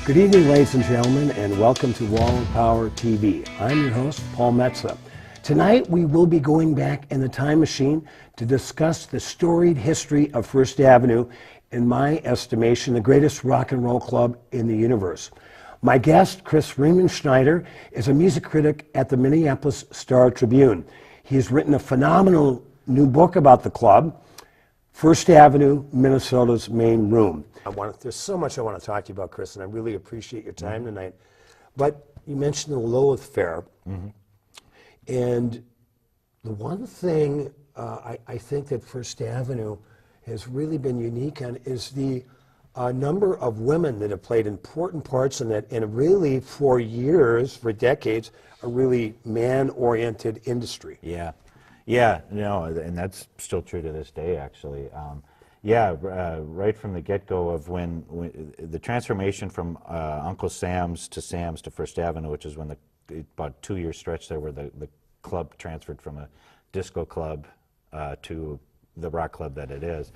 Good evening, ladies and gentlemen, and welcome to Wall and Power TV. I'm your host, Paul Metsa. Tonight, we will be going back in the time machine to discuss the storied history of First Avenue, in my estimation, the greatest rock and roll club in the universe. My guest, Chris Riemenschneider, is a music critic at the Minneapolis Star Tribune. He has written a phenomenal new book about the club, First Avenue, Minnesota's Main Room. There's so much I want to talk to you about, Chris, and I really appreciate your time tonight. But you mentioned the Lilith Fair, and the one thing I think that First Avenue has really been unique on is the number of women that have played important parts in that, and really for years, for decades, a really man-oriented industry. Yeah. Yeah, no, and that's still true to this day, actually. Right from the get-go of when the transformation from Uncle Sam's to First Avenue, which is when about a 2-year stretch there where the club transferred from a disco club to the rock club that it is,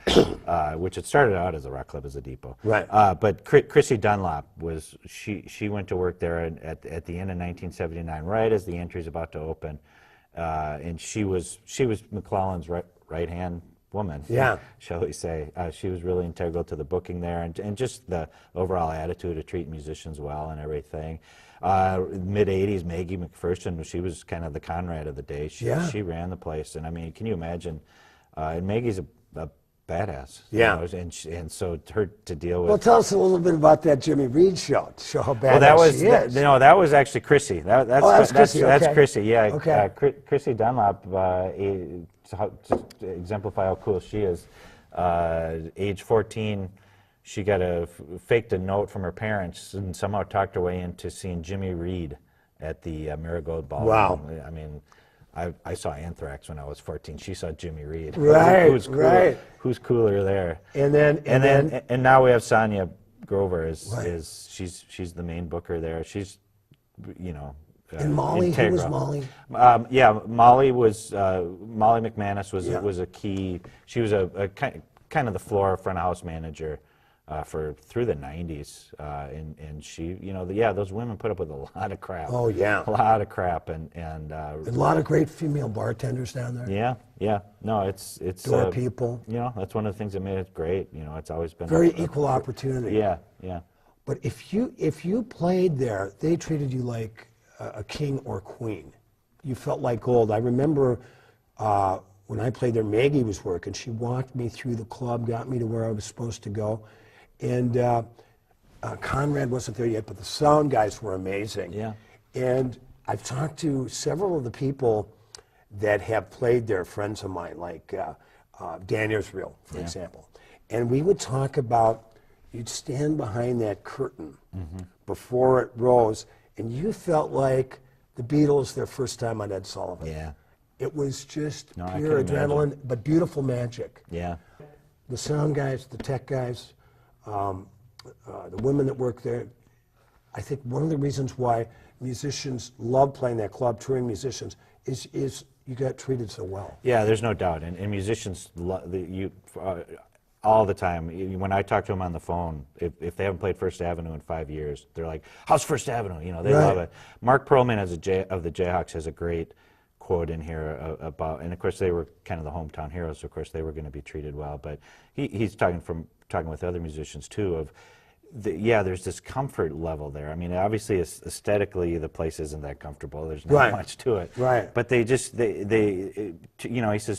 which it started out as a rock club, as a depot. Right. But Chrissy Dunlop she went to work there at the end of 1979, right as the entry's about to open. And she was McClellan's right-hand woman, shall we say. She was really integral to the booking there, and just the overall attitude of treating musicians well and everything. Mid-'80s, Maggie McPherson, she was kind of the Conrad of the day. She ran the place, and I mean, can you imagine? And Maggie's a badass. Yeah. You know, and so her to deal with. Well, tell us a little bit about that Jimmy Reed show. Show how badass she is. That was actually Chrissy. That's Chrissy. That's okay. Chrissy. Yeah. Okay. Chrissy Dunlop, to exemplify how cool she is. Age 14, she faked a note from her parents and somehow talked her way into seeing Jimmy Reed at the Marigold Ball. Wow. I mean, I saw Anthrax when I was 14. She saw Jimmy Reed. Right, Who's cooler, right. Who's cooler there? And now we have Sonia Grover. She's the main booker there. She's, you know. And Molly, integral. who was Molly? Molly McManus was a key. She was a kind of the floor front of house manager through the 90s, and she, you know, those women put up with a lot of crap. Oh yeah, a lot of crap, and a lot of great female bartenders down there. Yeah. No, it's door people. You know, that's one of the things that made it great. You know, it's always been very equal opportunity. Yeah. But if you played there, they treated you like a king or queen. You felt like gold. I remember when I played there, Maggie was working. She walked me through the club, got me to where I was supposed to go. And Conrad wasn't there yet, but the sound guys were amazing. Yeah. And I've talked to several of the people that have played there, friends of mine, like Dan Israel, for example. And we would talk about, you'd stand behind that curtain before it rose, and you felt like the Beatles their first time on Ed Sullivan. Yeah. It was just pure adrenaline, but beautiful magic. Yeah. The sound guys, the tech guys, the women that work there. I think one of the reasons why musicians love playing that club, touring musicians, is you got treated so well. Yeah, there's no doubt. And musicians, all the time, when I talk to them on the phone, if they haven't played First Avenue in 5 years, they're like, how's First Avenue? You know, they love it. Mark Perlman of the Jayhawks has a great quote in here about, and of course they were kind of the hometown heroes, so of course they were going to be treated well, but he's talking with other musicians too of, there's this comfort level there. I mean, obviously aesthetically the place isn't that comfortable. There's not much to it. Right. But he says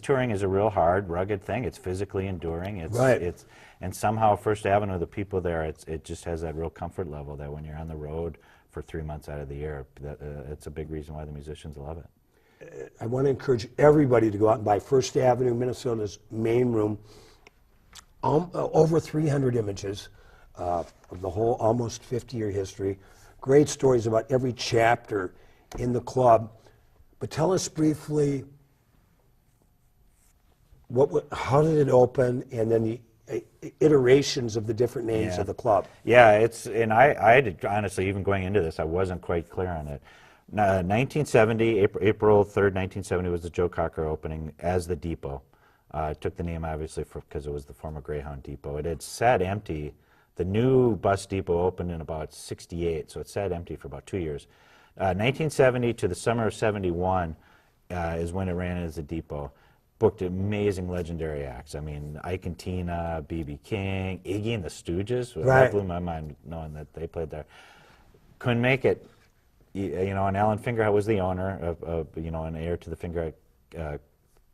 touring is a real hard, rugged thing. It's physically enduring. And somehow First Avenue, the people there, it just has that real comfort level that when you're on the road for 3 months out of the year, it's a big reason why the musicians love it. I want to encourage everybody to go out and buy First Avenue, Minnesota's Main Room. Over 300 images of the whole almost 50-year history. Great stories about every chapter in the club. But tell us briefly, how did it open, and then the iterations of the different names of the club. Yeah, and I had, honestly, even going into this, I wasn't quite clear on it. 1970, April 3rd, 1970 was the Joe Cocker opening as the Depot. It took the name, obviously, because it was the former Greyhound Depot. It had sat empty The new bus depot opened in about 68, so it sat empty for about 2 years. 1970 to the summer of 71 is when it ran as a depot. Booked amazing legendary acts. I mean, Ike and Tina, B.B. King, Iggy and the Stooges. Right. That blew my mind knowing that they played there. Couldn't make it. You know, and Alan Fingerhut was the owner of you know, an heir to the Fingerhut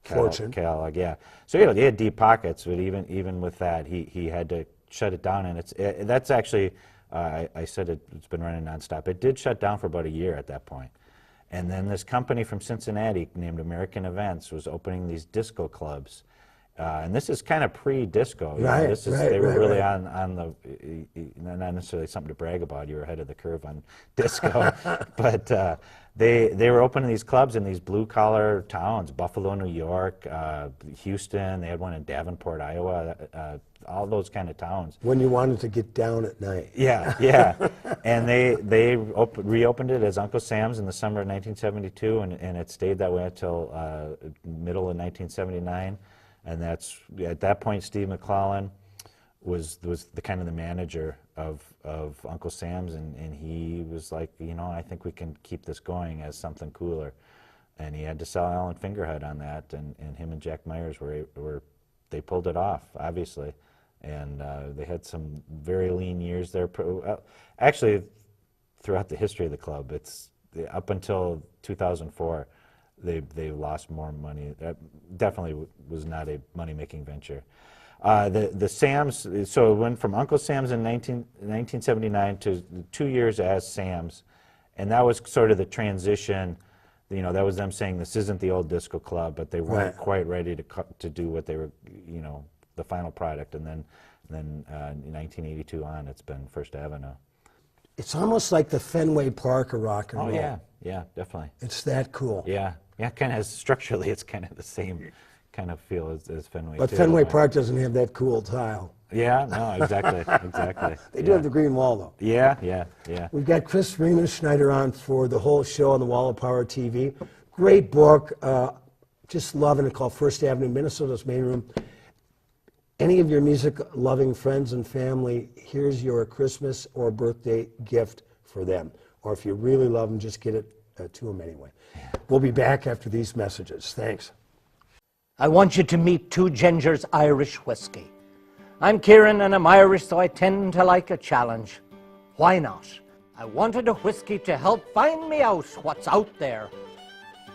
Fortune. Kellogg, yeah. So you know, he had deep pockets, but even with that, he had to shut it down. And that's actually, I said it's been running nonstop. It did shut down for about a year at that point. And then this company from Cincinnati named American Events was opening these disco clubs. And this is kind of pre-disco. Right, They were really right. on the, not necessarily something to brag about, you were ahead of the curve on disco, but they were opening these clubs in these blue-collar towns, Buffalo, New York, Houston, they had one in Davenport, Iowa, all those kind of towns. When you wanted to get down at night. Yeah, yeah. And they reopened it as Uncle Sam's in the summer of 1972, and it stayed that way until middle of 1979. And that's, at that point, Steve McClellan was the kind of the manager of Uncle Sam's, and he was like, you know, I think we can keep this going as something cooler. And he had to sell Alan Fingerhut on that, and him and Jack Myers they pulled it off, obviously. And they had some very lean years there. Actually, throughout the history of the club, it's up until 2004, they lost more money. That definitely was not a money-making venture. The Sam's, so it went from Uncle Sam's in 1979 to 2 years as Sam's, and that was sort of the transition. You know, that was them saying this isn't the old disco club, but they weren't quite ready to do what they were, you know, the final product. And then in 1982 on, it's been First Avenue. It's almost like the Fenway Park of rock and roll. Oh yeah, yeah, definitely. It's that cool. Yeah, yeah, kind of structurally, it's kind of the same kind of feel as Fenway. But too, Fenway right? Park doesn't have that cool tile. Yeah, no, exactly, exactly. They do have the green wall, though. Yeah, yeah, yeah. We've got Chris Riemenschneider on for the whole show on the Wall of Power TV. Great book, just loving it, called First Avenue, Minnesota's Main Room. Any of your music-loving friends and family, here's your Christmas or birthday gift for them. Or if you really love them, just get it to them anyway. We'll be back after these messages. Thanks. I want you to meet Two Gingers Irish Whiskey. I'm Kieran and I'm Irish, so I tend to like a challenge. Why not? I wanted a whiskey to help find me out what's out there.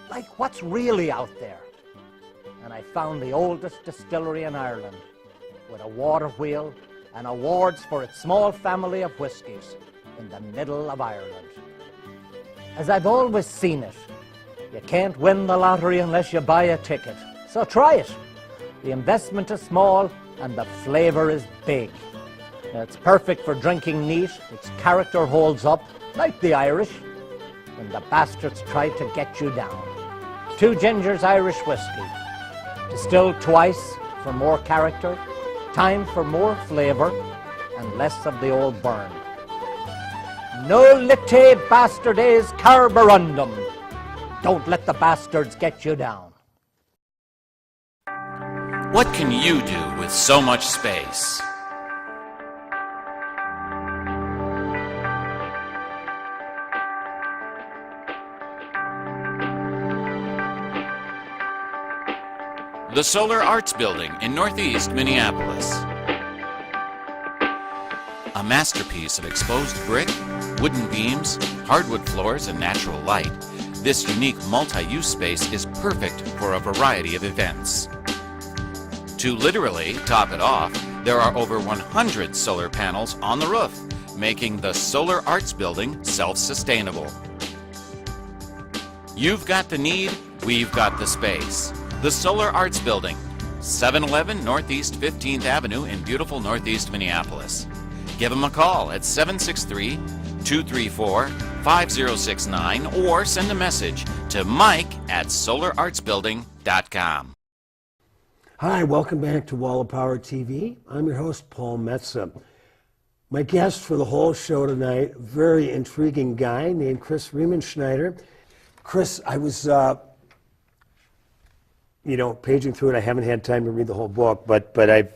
Like what's really out there. And I found the oldest distillery in Ireland, with a water wheel and awards for its small family of whiskies in the middle of Ireland. As I've always seen it, you can't win the lottery unless you buy a ticket. So try it. The investment is small and the flavor is big. It's perfect for drinking neat, its character holds up, like the Irish, when the bastards try to get you down. Two Gingers Irish Whiskey, distilled twice for more character, time for more flavor, and less of the old burn. No lite bastardes carborundum. Don't let the bastards get you down. What can you do with so much space? The Solar Arts Building in Northeast Minneapolis. A masterpiece of exposed brick, wooden beams, hardwood floors, and natural light, this unique multi-use space is perfect for a variety of events. To literally top it off, there are over 100 solar panels on the roof, making the Solar Arts Building self-sustainable. You've got the need, we've got the space. The Solar Arts Building, 711 Northeast 15th Avenue in beautiful Northeast Minneapolis. Give them a call at 763-234-5069 or send a message to mike@solarartsbuilding.com. Hi, welcome back to Wall of Power TV. I'm your host, Paul Metsa. My guest for the whole show tonight, very intriguing guy named Chris Riemenschneider. Chris, I was, paging through it. I haven't had time to read the whole book, but I've,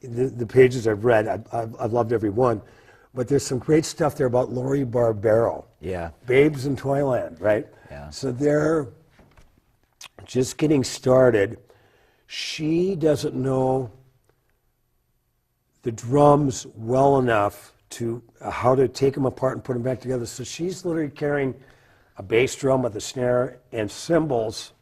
the pages I've read, I've loved every one. But there's some great stuff there about Lori Barbero. Yeah. Babes in Toyland, right? Yeah. So they're just getting started. She doesn't know the drums well enough to how to take them apart and put them back together. So she's literally carrying a bass drum with a snare and cymbals,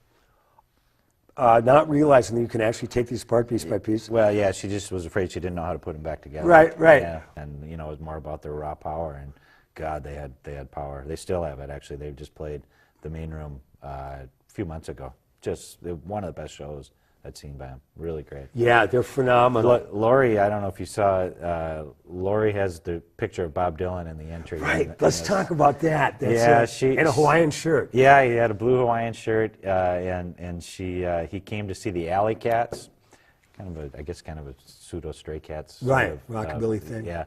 not realizing that you can actually take these apart piece by piece. Well, yeah, she just was afraid she didn't know how to put them back together. Right, right. Yeah. And you know, it was more about their raw power, and God, they had power. They still have it. Actually, they've just played the main room a few months ago. Just one of the best shows I'd seen by them. Really great. Yeah, they're phenomenal. Lori, I don't know if you saw it, Lori has the picture of Bob Dylan in the entry. Right, let's talk about that. That's yeah, and a Hawaiian shirt. Yeah, he had a blue Hawaiian shirt, and he came to see the Alley Cats, I guess kind of a pseudo Stray Cats. Right, rockabilly thing. Yeah,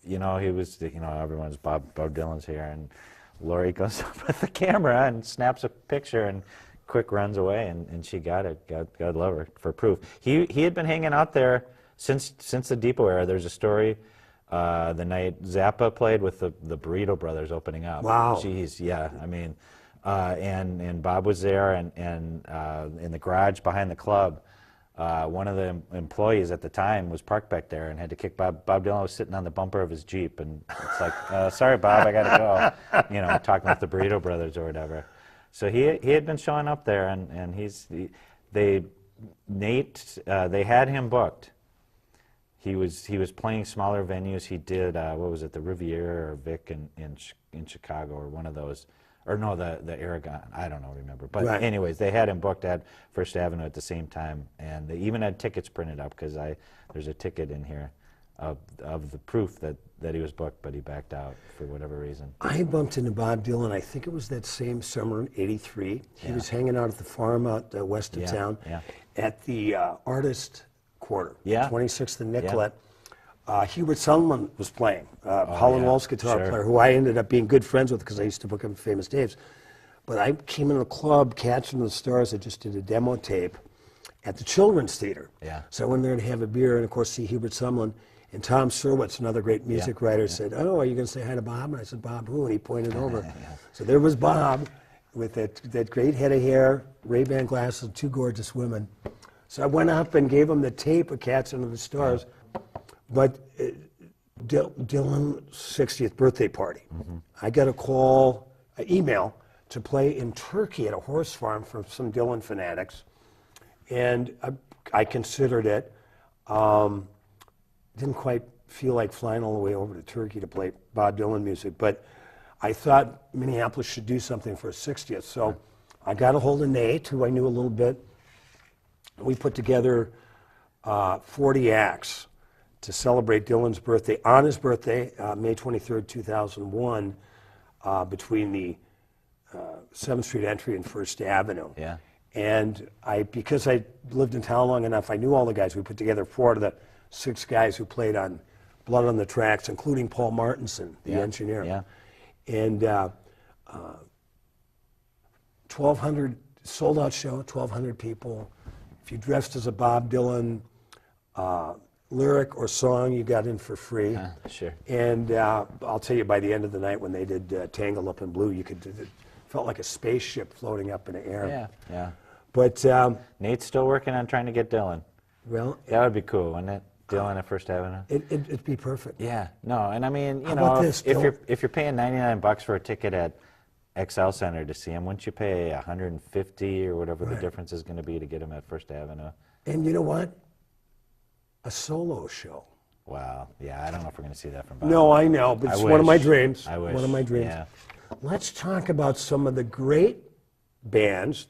you know, he was, you know, everyone's Bob Dylan's here, and Lori goes up with the camera and snaps a picture and quick runs away, and she got it. God love her for proof. He had been hanging out there since the Depot era. There's a story the night Zappa played with the Burrito Brothers opening up. Wow. Jeez, yeah. I mean, and Bob was there, and in the garage behind the club, one of the employees at the time was parked back there and had to kick Bob. Bob Dylan was sitting on the bumper of his Jeep, and it's like, sorry, Bob, I gotta go. You know, talking with the Burrito Brothers or whatever. So he had been showing up there, and they had him booked. He was playing smaller venues. He did what was it, the Riviera or Vic in Chicago, or one of those, or no, the Aragon. I don't remember. But right. Anyways, they had him booked at First Avenue at the same time, and they even had tickets printed up, because there's a ticket in here of the proof that he was booked, but he backed out for whatever reason. I bumped into Bob Dylan, I think it was that same summer in '83. He was hanging out at the farm out west of town at the Artist Quarter, 26th and Nicollet. Hubert Sundman was playing, Howlin' Wolf's guitar player, who I ended up being good friends with because I used to book him at Famous Dave's. But I came in the club, Catching the Stars. I just did a demo tape at the Children's Theater. Yeah. So I went there to have a beer and, of course, see Hubert Sundman. And Tom Serwitz, another great music writer, said, "Oh, are you going to say hi to Bob?" And I said, "Bob who?" And he pointed over. So there was Bob with that great head of hair, Ray-Ban glasses, and two gorgeous women. So I went up and gave him the tape of Cats Under the Stars. But Dylan's 60th birthday party, I got a call, an email, to play in Turkey at a horse farm for some Dylan fanatics. And I considered it. Didn't quite feel like flying all the way over to Turkey to play Bob Dylan music, but I thought Minneapolis should do something for his 60th. So I got a hold of Nate, who I knew a little bit. We put together 40 acts to celebrate Dylan's birthday. On his birthday, May 23rd, 2001, between the 7th Street entry and First Avenue. Yeah. And because I lived in town long enough, I knew all the guys. We put together 4 of the 6 guys who played on Blood on the Tracks, including Paul Martinson, the engineer. Yeah. And 1,200, sold-out show, 1,200 people. If you dressed as a Bob Dylan lyric or song, you got in for free. Sure. And I'll tell you, by the end of the night, when they did Tangled Up in Blue, it felt like a spaceship floating up in the air. Yeah. But Nate's still working on trying to get Dylan. well, That would be cool, wouldn't it? Dylan at First Avenue. it'd be perfect. Yeah, no, and I mean, you How know, about this, if Bill? you're paying $99 for a ticket at XL Center to see him, wouldn't you pay $150 or whatever the difference is going to be to get him at First Avenue? And you know what? A solo show. Wow, yeah, I don't know if we're going to see that from Bob. No, I know, but it's one of my dreams. I wish. One of my dreams. Yeah. Let's talk about some of the great bands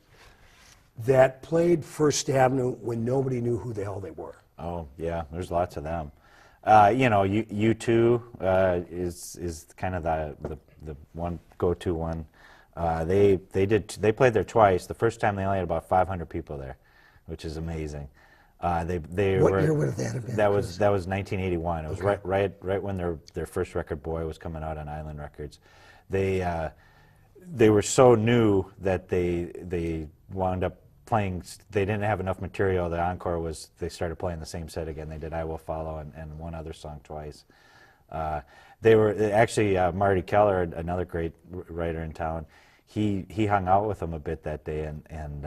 that played First Avenue when nobody knew who the hell they were. Oh, yeah, there's lots of them. You know, U2 is kind of the one go-to one. They played there twice. The first time they only had about 500 people there, which is amazing. What year would that have been? That was 1981. It was right when their first record, Boy, was coming out on Island Records. They were so new that they wound up they didn't have enough material. The encore was, they started playing the same set again. They did I Will Follow and one other song twice. They were, actually, Marty Keller, another great writer in town, he hung out with them a bit that day, and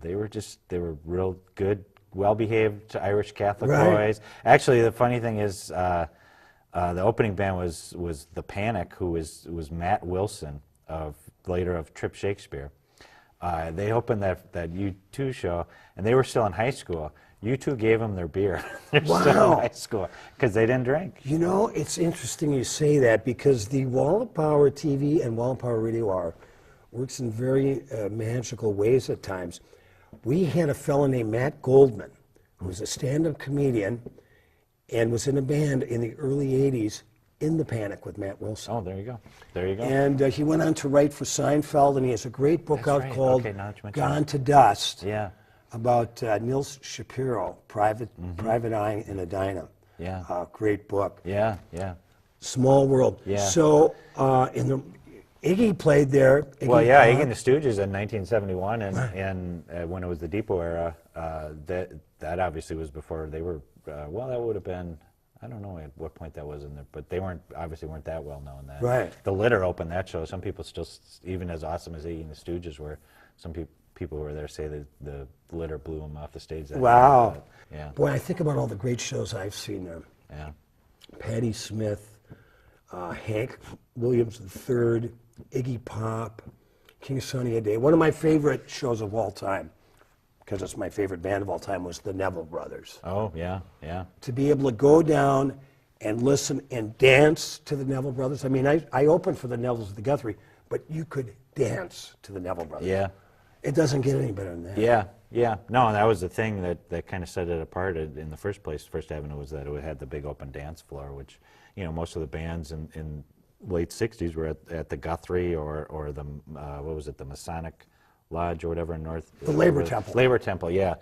they were real good, well-behaved Irish Catholic boys. Actually, the funny thing is, the opening band was The Panic, who was Matt Wilson, later of Trip Shakespeare. They opened that U2 show, and they were still in high school. U2 gave them their beer. They're still in high school because they didn't drink. You know, it's interesting you say that, because the Wall of Power TV and Wall of Power Radio works in very magical ways at times. We had a fellow named Matt Goldman, who was a stand-up comedian and was in a band in the early 80s in The Panic with Matt Wilson. Oh, there you go. There you go. And he went on to write for Seinfeld, and he has a great book out called Gone to Dust. Yeah. About Niels Shapiro, Private Eye in Edina. Yeah. Great book. Yeah, yeah. Small World. Yeah. So Iggy played there. Iggy and the Stooges in 1971, and when it was the Depot era, that obviously was before they were. That would have been. I don't know at what point that was in there, but they obviously weren't that well known then. Right. The Litter opened that show. Some people still, even as awesome as Iggy and the Stooges were, some people who were there say that the Litter blew them off the stage. Wow. Yeah. Boy, I think about all the great shows I've seen there. Yeah. Patti Smith, Hank Williams III, Iggy Pop, King Sunny Ade. One of my favorite shows of all time, because it's my favorite band of all time, was the Neville Brothers. Oh, yeah, yeah. To be able to go down and listen and dance to the Neville Brothers. I mean, I opened for the Nevilles at the Guthrie, but you could dance to the Neville Brothers. Yeah. It doesn't get any better than that. Yeah, yeah. No, and that was the thing that kind of set it apart in the first place. First Avenue was that it had the big open dance floor, which, most of the bands in late 60s were at the Guthrie or the, what was it, the Masonic Lodge or whatever in North. The Labor Temple. Labor Temple, yeah.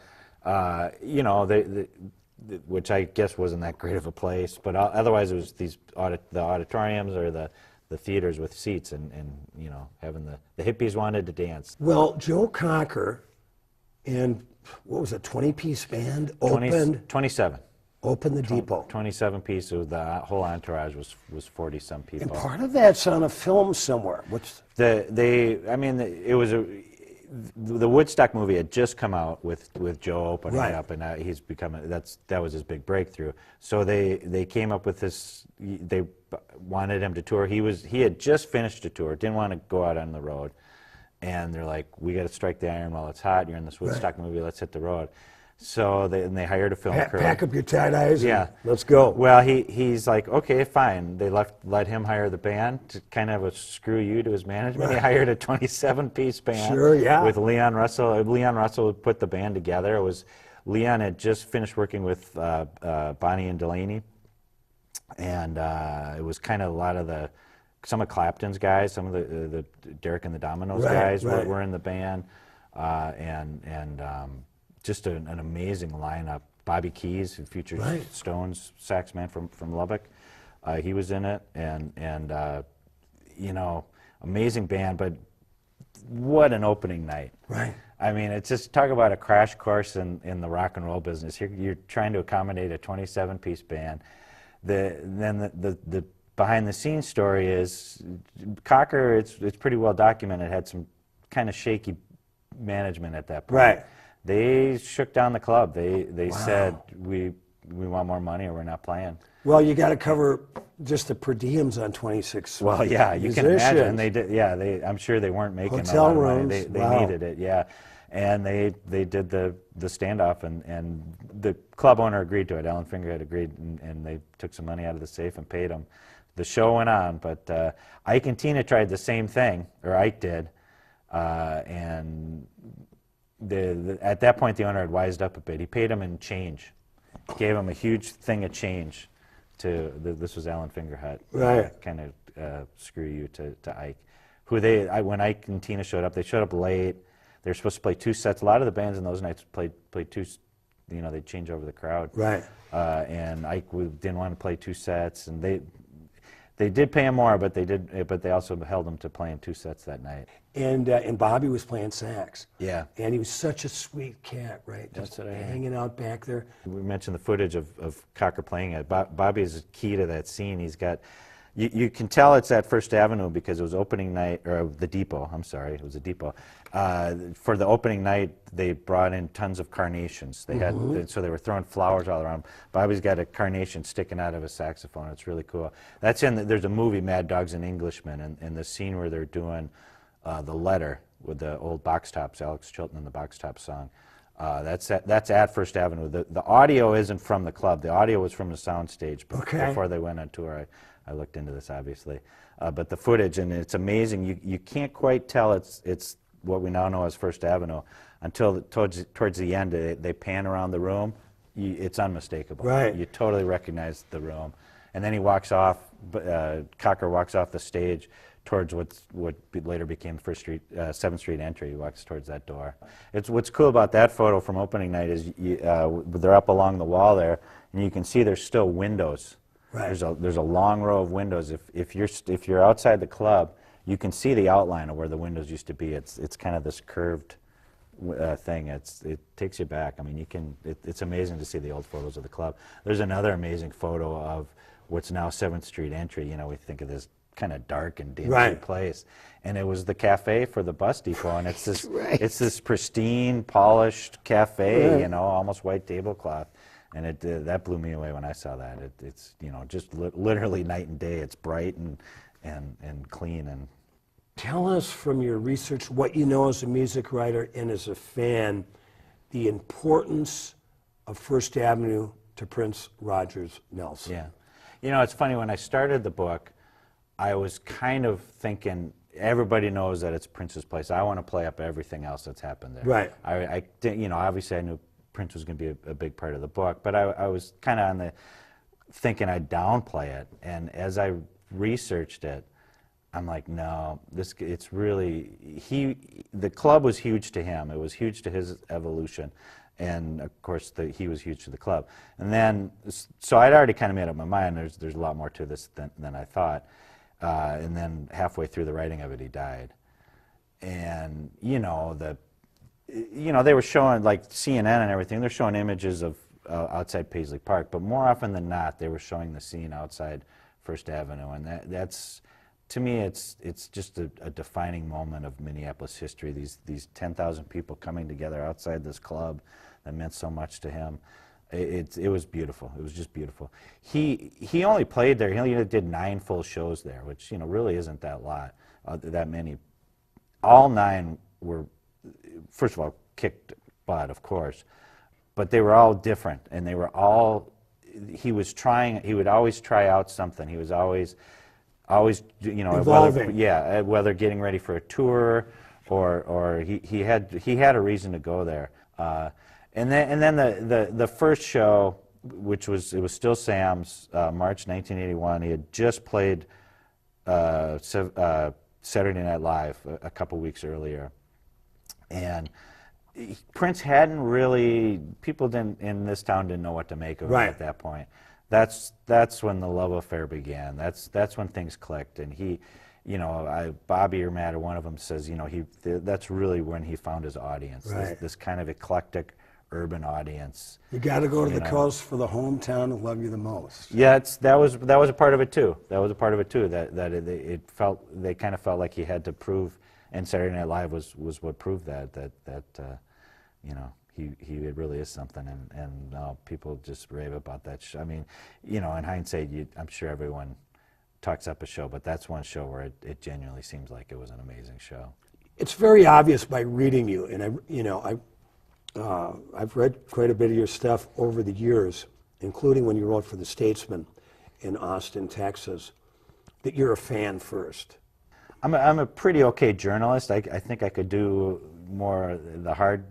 Which I guess wasn't that great of a place, but otherwise it was the auditoriums or the theaters with seats and having the hippies wanted to dance. Well, Joe Cocker and what was it, 20-piece band opened 27. Opened the Depot. 27 pieces. The whole entourage was 40-some people. And part of that's on a film somewhere. The Woodstock movie had just come out with Joe opening up, and he's becoming that was his big breakthrough. So they came up with this. They wanted him to tour. He had just finished a tour, didn't want to go out on the road, and they're like, "We got to strike the iron while it's hot. You're in this Woodstock movie. Let's hit the road." So they hired a film crew. Pack up your tie-dyes. Yeah, let's go. Well, he's like, okay, fine. They let him hire the band to kind of a screw you to his management. He hired a 27-piece band. Sure, yeah. With Leon Russell. Leon Russell put the band together. Leon had just finished working with Bonnie and Delaney, and it was kind of a lot of some of Clapton's guys, some of the Derek and the Dominoes guys were in the band, and just an amazing lineup. Bobby Keys, who features Stones sax man from Lubbock, he was in it, and amazing band. But what an opening night! Right. I mean, it's just talk about a crash course in the rock and roll business. You're trying to accommodate a 27-piece band. The behind the scenes story is Cocker. It's pretty well documented. Had some kind of shaky management at that point. Right. They shook down the club. They said, we want more money or we're not playing. Well, you got to cover just the per diems on 26. Well, yeah, you can imagine. They did. Yeah, I'm sure they weren't making hotel a lot of rooms. money. They needed it. Yeah, and they did the standoff, and the club owner agreed to it. Alan Fingerhead agreed, and they took some money out of the safe and paid him. The show went on, but Ike and Tina tried the same thing, or Ike did, and. At that point, the owner had wised up a bit. He paid him in change. He gave him a huge thing of change. This was Alan Fingerhut. Right. Kind of screw you to Ike. When Ike and Tina showed up, they showed up late. They were supposed to play 2 sets. A lot of the bands in those nights played 2. They'd change over the crowd. Right. And Ike didn't want to play 2 sets, and They did pay him more, but they also held him to playing 2 sets that night. And Bobby was playing sax. Yeah. And he was such a sweet cat, right? That's Just what I heard. hanging out back there. We mentioned the footage of Cocker playing it. Bobby is key to that scene. He's got, you can tell it's at First Avenue because it was opening night, or the Depot, I'm sorry, it was the Depot. For the opening night, they brought in tons of carnations. They had, so they were throwing flowers all around. Bobby's got a carnation sticking out of his saxophone. It's really cool. That's there's a movie, Mad Dogs and Englishmen, and the scene where they're doing The Letter with the old Box Tops, Alex Chilton and the Box Tops song. That's at First Avenue. The audio isn't from the club. The audio was from the soundstage before they went on tour. I looked into this, obviously. But the footage, and it's amazing. You can't quite tell it's what we now know as First Avenue until towards the end. They pan around the room. It's unmistakable. Right. You totally recognize the room. And then he walks off, Cocker walks off the stage towards what later became First Street, 7th Street entry. He walks towards that door. What's cool about that photo from opening night is they're up along the wall there, and you can see there's still windows. Right. There's a long row of windows. If you're outside the club, you can see the outline of where the windows used to be. It's kind of this curved thing. It takes you back. I mean, it's amazing to see the old photos of the club. There's another amazing photo of what's now 7th Street entry. You know, we think of this kind of dark and dingy place, and it was the cafe for the bus depot, and it's this it's this pristine, polished cafe, you know, almost white tablecloth, and that blew me away when I saw that. It's you know, just literally night and day. It's bright and clean. And tell us from your research what you know as a music writer and as a fan, the importance of First Avenue to Prince Rogers Nelson. Yeah, you know, it's funny, when I started the book, I was kind of thinking, everybody knows that it's Prince's place. I want to play up everything else that's happened there. Right. I you know, obviously I knew Prince was going to be a big part of the book, but I was kind of on the thinking I'd downplay it. And as I researched it, I'm like, no, it's really, the club was huge to him. It was huge to his evolution. And of course, he was huge to the club. And then, so I'd already kind of made up my mind. There's a lot more to this than I thought. And then halfway through the writing of it, he died. And you know, they were showing, like CNN and everything, they're showing images of outside Paisley Park, but more often than not, they were showing the scene outside First Avenue, and that's, to me, it's just a defining moment of Minneapolis history. These 10,000 people coming together outside this club that meant so much to him. It was beautiful. It was just beautiful. He only played there. He only did 9 full shows there, which, you know, really isn't that many. All 9 were, first of all, kicked butt, of course, but they were all different, and they were all. He would always try out something. He was always, you know, evolving. whether getting ready for a tour or he had a reason to go there. And then the first show, it was still Sam's, March 1981. He had just played Saturday Night Live a couple weeks earlier, and Prince hadn't really, people in this town didn't know what to make of him at that point. That's when the love affair began. That's when things clicked, and he, you know, Bobby or Matt or one of them says, you know, that's really when he found his audience. This kind of eclectic urban audience. You got to go to the coast for the hometown to love you the most. Yeah, that was a part of it too. That was a part of it too. They kind of felt like he had to prove, and Saturday Night Live was what proved that you know, he really is something, and people just rave about that show. I mean, you know, in hindsight, I'm sure everyone talks up a show, but that's one show where it genuinely seems like it was an amazing show. It's very obvious by reading you, and I've read quite a bit of your stuff over the years, including when you wrote for The Statesman in Austin, Texas, that you're a fan first. I'm a pretty okay journalist. I think I could do more the hard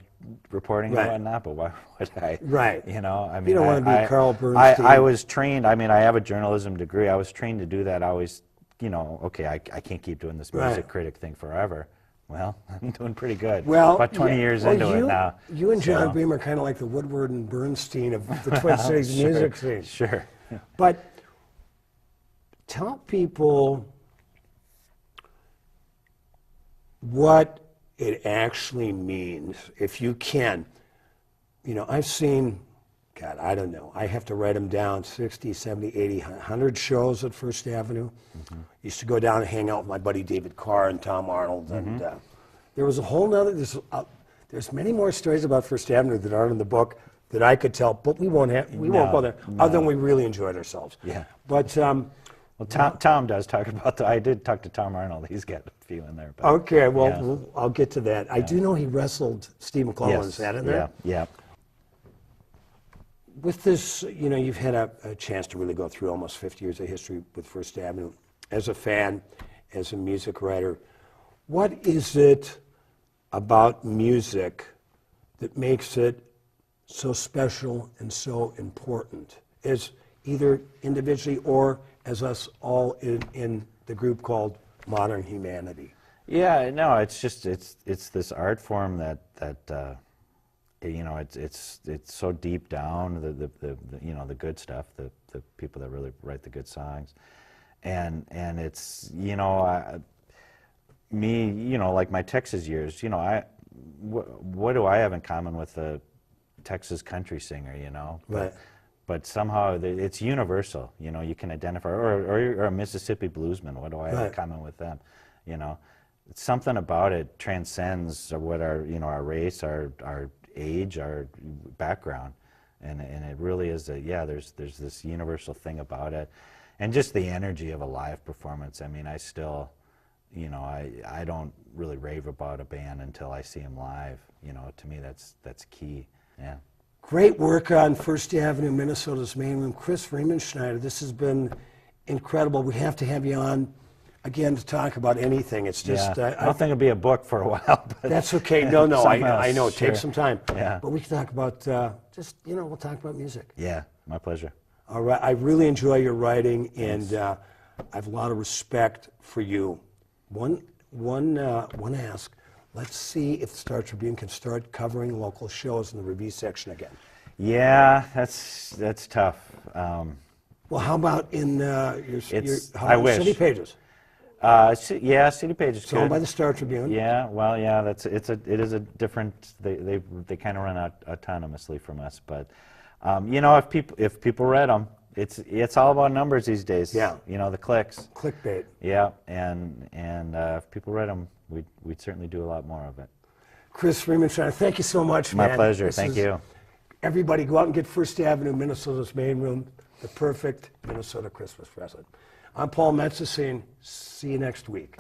reporting and whatnot, but why would I? Right. You know, I mean, you don't want to be Carl Bernstein. I was trained. I mean, I have a journalism degree. I was trained to do that. I always, you know, okay, I can't keep doing this music critic thing forever. Well, I'm doing pretty good. Well, about 20 years into it now. You and John Beam are kind of like the Woodward and Bernstein of the Twin Cities music scene. Sure. But tell people what it actually means, if you can. You know, I've seen, God, I don't know, I have to write them down, 60, 70, 80, 100 shows at First Avenue. Used to go down and hang out with my buddy David Carr and Tom Arnold, and there was a whole nother, there's many more stories about First Avenue that aren't in the book that I could tell, but we won't go there, other than we really enjoyed ourselves. Yeah. But, Well, Tom does talk about I did talk to Tom Arnold. He's got a few in there. But, okay, well, yeah. I'll get to that. I do know he wrestled Steve McClellan. Is that in there? Yeah. With this, you know, you've had a chance to really go through almost 50 years of history with First Avenue. As a fan, as a music writer, what is it about music that makes it so special and so important, as either individually or as us all in the group called Modern Humanity? Yeah, no, it's just it's this art form that you know, it's so deep down, the you know, the good stuff, the people that really write the good songs, and it's, you know, me, you know, like my Texas years, you know, what do I have in common with a Texas country singer, you know? Right. But somehow it's universal, you know, you can identify, or a Mississippi bluesman, what do I have in common with them, you know? It's something about it transcends what our, you know, our race, our age, our background, and it really is there's this universal thing about it, and just the energy of a live performance. I mean, I still, you know, I don't really rave about a band until I see them live, you know. To me, that's key. Yeah. Great work on First Avenue, Minnesota's main room. Chris Riemenschneider, this has been incredible. We have to have you on again to talk about anything. It's just... I don't think it'll be a book for a while. But that's okay. No, I know. It Sure. takes some time. Yeah. But we can talk about, just, you know, we'll talk about music. Yeah, my pleasure. All right. I really enjoy your writing, and I have a lot of respect for you. One ask. Let's see if the Star Tribune can start covering local shows in the review section again. Yeah, that's tough. Well, how about in your I wish. City Pages? Yeah, City Pages. It's owned by the Star Tribune. Yeah, well, yeah, it is a different. They kind of run autonomously from us, but you know, if people read them, it's all about numbers these days. Yeah. You know, the clicks. Clickbait. Yeah, and if people read them, we'd certainly do a lot more of it. Chris Riemenschneider, thank you so much, man. My pleasure. Thank you. Everybody, go out and get First Avenue, Minnesota's main room, the perfect Minnesota Christmas present. I'm Paul Metsamerica. See you next week.